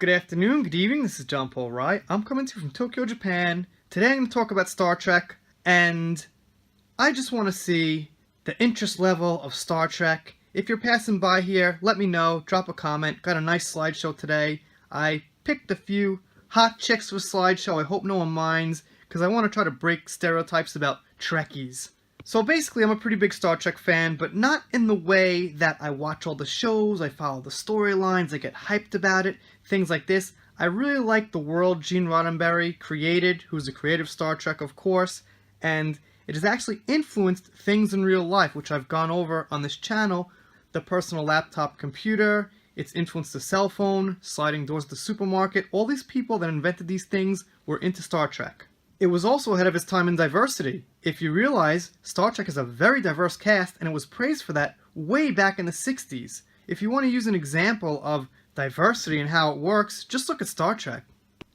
Good afternoon, good evening, this is John Paul Wright. I'm coming to you from Tokyo, Japan. Today I'm going to talk about Star Trek, and I just want to see the interest level of Star Trek. If you're passing by here, let me know, drop a comment. Got a nice slideshow today. I picked a few hot chicks for slideshow. I hope no one minds, because I want to try to break stereotypes about Trekkies. So basically, I'm a pretty big Star Trek fan, but not in the way that I watch all the shows, I follow the storylines, I get hyped about it, things like this. I really like the world Gene Roddenberry created, who's the creator of Star Trek, of course, and it has actually influenced things in real life, which I've gone over on this channel. The personal laptop computer, it's influenced the cell phone, sliding doors to the supermarket. All these people that invented these things were into Star Trek. It was also ahead of its time in diversity. If you realize, Star Trek is a very diverse cast, and it was praised for that way back in the 60s. If you want to use an example of diversity and how it works, just look at Star Trek.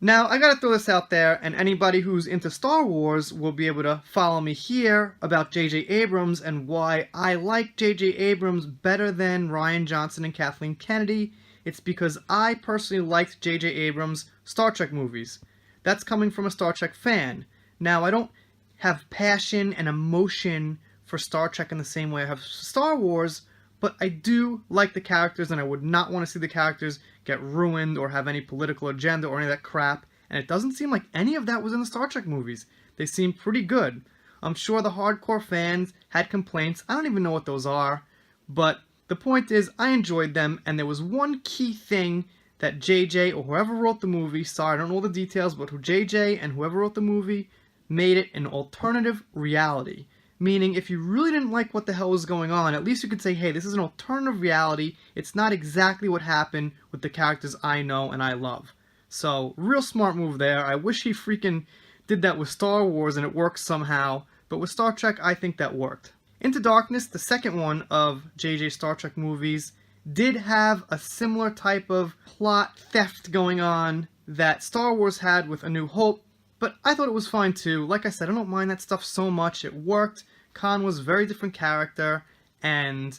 Now, I gotta throw this out there, and anybody who's into Star Wars will be able to follow me here about J.J. Abrams and why I like J.J. Abrams better than Rian Johnson and Kathleen Kennedy. It's because I personally liked J.J. Abrams' Star Trek movies. That's coming from a Star Trek fan. Now, I don't have passion and emotion for Star Trek in the same way I have Star Wars, but I do like the characters, and I would not want to see the characters get ruined or have any political agenda or any of that crap, and it doesn't seem like any of that was in the Star Trek movies. They seem pretty good. I'm sure the hardcore fans had complaints. I don't even know what those are, but the point is, I enjoyed them, and there was one key thing that JJ or whoever wrote the movie, sorry I don't know all the details, but who JJ and whoever wrote the movie made it an alternative reality. Meaning, if you really didn't like what the hell was going on, at least you could say, hey, this is an alternative reality. It's not exactly what happened with the characters I know and I love. So, real smart move there. I wish he freaking did that with Star Wars and it worked somehow. But with Star Trek, I think that worked. Into Darkness, the second one of JJ Star Trek movies, did have a similar type of plot theft going on that Star Wars had with A New Hope, but I thought it was fine too. Like I said, I don't mind that stuff so much. It worked. Khan was a very different character, and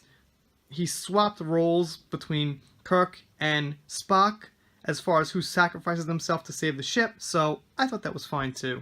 he swapped roles between Kirk and Spock as far as who sacrifices themselves to save the ship, so I thought that was fine too.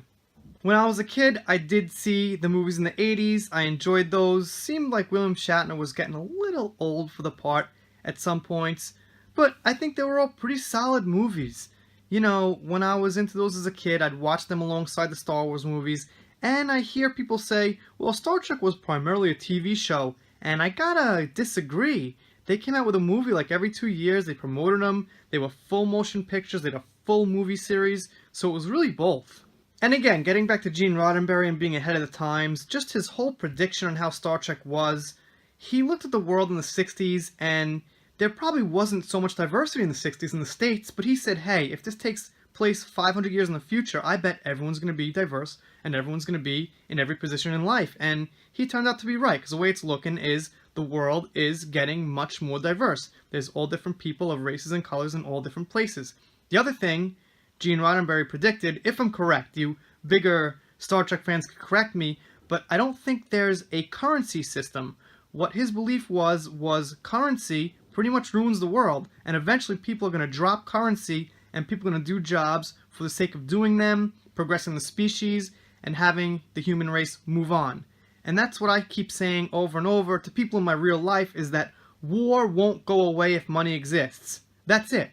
When I was a kid, I did see the movies in the 80s. I enjoyed those. Seemed like William Shatner was getting a little old for the part at some points, but I think they were all pretty solid movies. You know, when I was into those as a kid, I'd watch them alongside the Star Wars movies, and I hear people say, well, Star Trek was primarily a TV show, and I gotta disagree. They came out with a movie like every 2 years, they promoted them, they were full motion pictures, they had a full movie series, so it was really both. And again, getting back to Gene Roddenberry and being ahead of the times, just his whole prediction on how Star Trek was, he looked at the world in the 60s, and there probably wasn't so much diversity in the 60s in the States, but he said, hey, if this takes place 500 years in the future, I bet everyone's going to be diverse and everyone's going to be in every position in life. And he turned out to be right, because the way it's looking is the world is getting much more diverse. There's all different people of races and colors in all different places. The other thing Gene Roddenberry predicted, if I'm correct, you bigger Star Trek fans could correct me, but I don't think there's a currency system. What his belief was currency pretty much ruins the world, and eventually people are going to drop currency and people are going to do jobs for the sake of doing them, progressing the species, and having the human race move on. And that's what I keep saying over and over to people in my real life, is that war won't go away if money exists. That's it.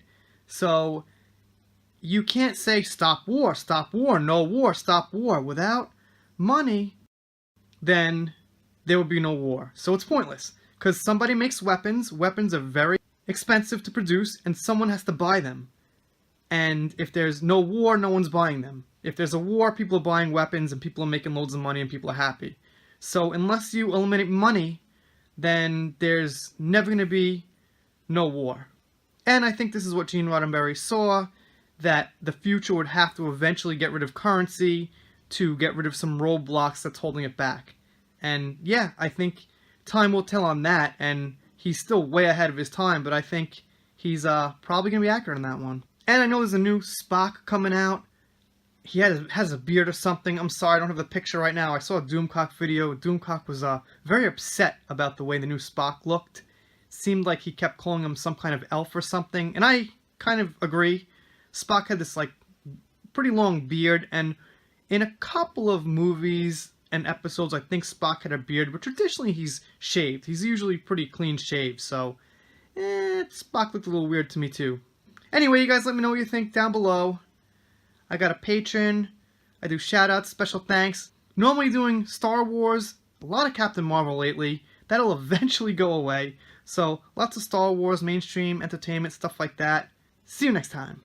So you can't say stop war, no war, stop war. Without money, then there will be no war. So it's pointless. Because somebody makes weapons. Weapons are very expensive to produce, and someone has to buy them. And if there's no war, no one's buying them. If there's a war, people are buying weapons, and people are making loads of money, and people are happy. So unless you eliminate money, then there's never going to be no war. And I think this is what Gene Roddenberry saw, that the future would have to eventually get rid of currency to get rid of some roadblocks that's holding it back. And yeah, I think time will tell on that, and he's still way ahead of his time, but I think he's probably going to be accurate on that one. And I know there's a new Spock coming out. He has a beard or something. I'm sorry, I don't have the picture right now. I saw a Doomcock video. Doomcock was very upset about the way the new Spock looked. Seemed like he kept calling him some kind of elf or something, and I kind of agree. Spock had this like pretty long beard, and in a couple of movies and episodes I think Spock had a beard, but traditionally he's shaved. He's usually pretty clean shaved, so Spock looked a little weird to me too. Anyway, you guys let me know what you think down below. I got a Patreon. I do shoutouts, special thanks. Normally doing Star Wars, a lot of Captain Marvel lately. That'll eventually go away. So lots of Star Wars, mainstream, entertainment, stuff like that. See you next time.